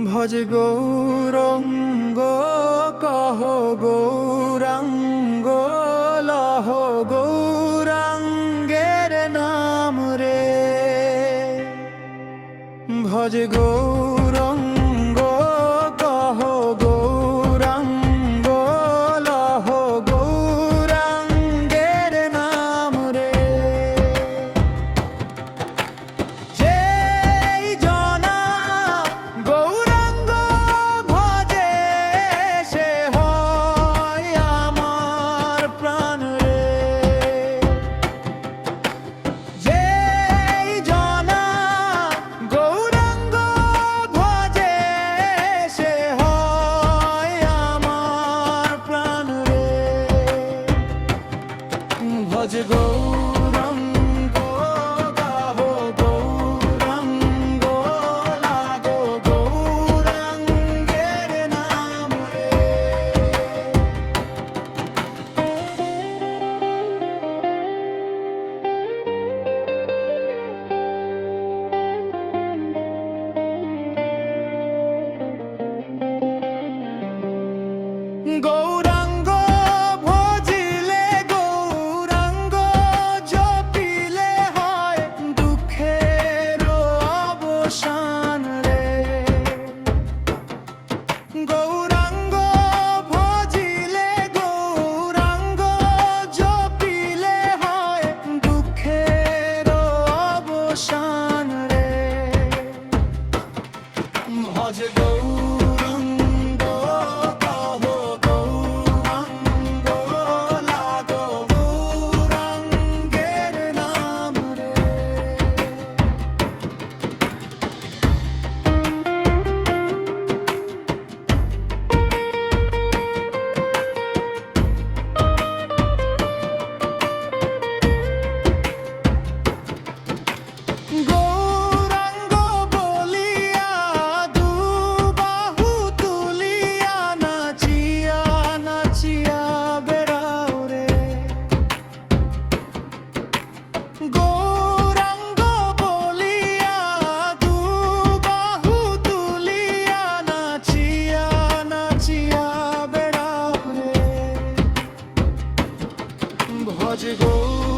ভজ গৌরঙ্গ কহ গৌরাঙ্গ লহ গৌরাঙ্গের নাম রে। ভজ গৌরঙ্গ কহ গৌরাঙ্গ লহ গৌরাঙ্গের নাম রে। যেই জনা গৌরাঙ্গ ভজে সে হয় আমার প্রাণ রে। যেই জনা গৌরাঙ্গ ভজে সে হয় আমার প্রাণ রে। ভজ গৌরাঙ্গ গাহো গৌরাঙ্গ লাগো গৌরাঙ্গের নাম রে। গৌরাঙ্গ ভজিলে গৌরাঙ্গ জপিলে হয় দুঃখের অবসান রে। গৌরাঙ্গ ভজিলে গৌরাঙ্গ জপিলে হয় দুঃখের অবসান রে। ভজ গৌরাঙ্গ কহ গৌরাঙ্গ লাগো গৌরাঙ্গের নাম রে। গৌরাঙ্গ বলিয়া দুবাহু তুলিয়া নাচিয়া নাচিয়া বেড়াও রে। গৌরাঙ্গ বলিয়া দুবাহু তুলিয়া নাচিয়া নাচিয়া বেড়াও রে। ভজ গৌরাঙ্গ